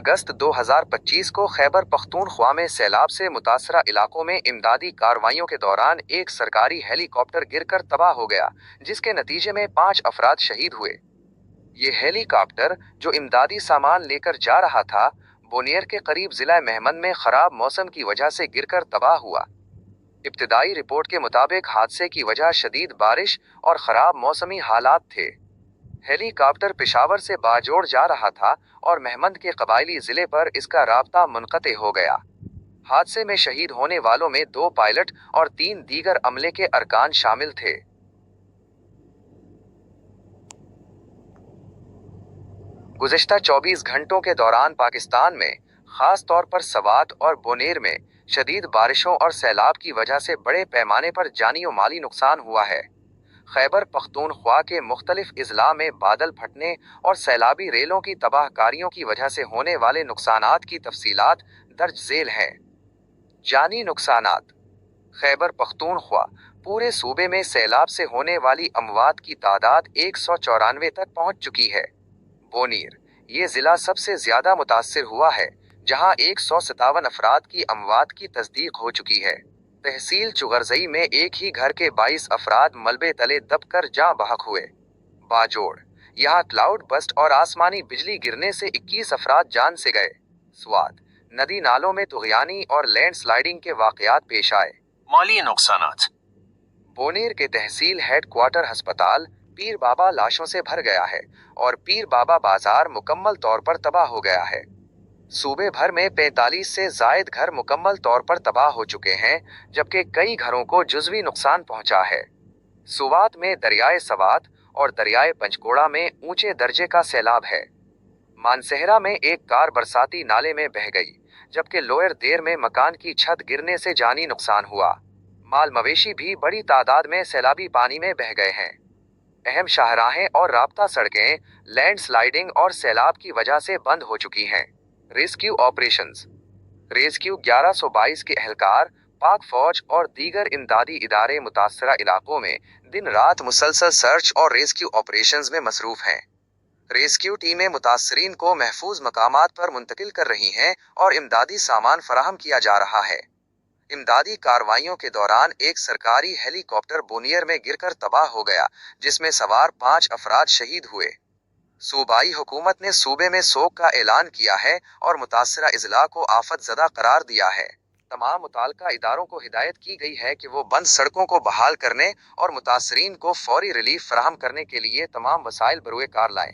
अगस्त 2025 को खैबर पख्तूनख्वा में सैलाब से मुतासरा इलाकों में इमदादी कार्रवाइयों के दौरान एक सरकारी हेलीकॉप्टर गिरकर तबाह हो गया, जिसके नतीजे में 5 अफराद शहीद हुए। ये हेलीकॉप्टर, जो इमदादी सामान लेकर जा रहा था, बोनियर के करीब जिला मेहमंद में खराब मौसम की वजह से गिरकर तबाह हुआ। इब्तिदाई रिपोर्ट के मुताबिक हादसे की वजह शदीद बारिश और खराब मौसमी हालात थे। हेलीकॉप्टर पेशावर से बाजोड़ जा रहा था और मेहमंद के कबायली जिले पर इसका राब्ता मुनक़ते हो गया। हादसे में शहीद होने वालों में 2 पायलट और 3 दीगर अमले के अरकान शामिल थे। गुज़िश्ता 24 घंटों के दौरान पाकिस्तान में, खास तौर पर सवात और बोनेर में शदीद बारिशों और सैलाब की वजह से बड़े पैमाने पर जानी और माली नुकसान हुआ है। खैबर पख्तूनख्वा के मुख्तलिफ अजला में बादल फटने और सैलाबी रेलों की तबाहकारियों की वजह से होने वाले नुकसानात की तफसीलात दर्ज झेल हैं। जानी नुकसानात। खैबर पख्तूनख्वा पूरे सूबे में सैलाब से होने वाली अमवात की तादाद 194 तक पहुंच चुकी है। बोनीर, ये जिला सबसे ज्यादा मुतासिर हुआ है, जहां 157 अफराद की अमवात की तस्दीक हो चुकी है। तहसील चुगरजई में एक ही घर के 22 अफराद मलबे तले दबकर जाँ बहक हुए। बाजोड़, यहाँ क्लाउड बस्ट और आसमानी बिजली गिरने से 21 अफराद जान से गए। स्वात, नदी नालों में तुग़यानी और लैंड स्लाइडिंग के वाक़यात पेश आए। माली नुकसानात। बोनेर के तहसील हेड क्वार्टर अस्पताल पीर बाबा लाशों से भर गया है और पीर बाबा बाजार मुकम्मल तौर पर तबाह हो गया है। सूबे भर में 45 से जायद घर मुकम्मल तौर पर तबाह हो चुके हैं, जबकि कई घरों को जुज़वी नुकसान पहुंचा है। सुवात में दरियाए सवात और दरियाए पंचकोड़ा में ऊंचे दर्जे का सैलाब है। मानसहरा में एक कार बरसाती नाले में बह गई, जबकि लोयर देर में मकान की छत गिरने से जानी नुकसान हुआ। माल मवेशी भी बड़ी तादाद में सैलाबी पानी में बह गए हैं। अहम शाहराहें और राब्ता सड़कें लैंड स्लाइडिंग और सैलाब की वजह से बंद हो चुकी हैं। Rescue operations. रेस्क्यू 1122 के एहलकार, पाक फौज और दीगर इमदादी इदारे मुतासरा इलाकों में दिन रात मुसलसल सर्च और रेस्क्यू ऑपरेशंस में मसरूफ हैं। रेस्क्यू टीमें मुतासरीन को महफूज मकामात पर मुंतकिल कर रही हैं और इमदादी सामान फराहम किया जा रहा है। इमदादी कार्रवाइयों के दौरान एक सरकारी हेलीकॉप्टर बोनियर में गिरकर तबाह हो गया, जिसमें सवार 5 अफराद शहीद हुए। सूबाई हुकूमत ने सूबे में सोग का ऐलान किया है और मुतासरा इजला को आफत ज़दा करार दिया है। तमाम मुताल्लिका इदारों को हिदायत की गई है कि वो बंद सड़कों को बहाल करने और मुतासरीन को फौरी रिलीफ फराहम करने के लिए तमाम वसाइल बरूए कार लाएं।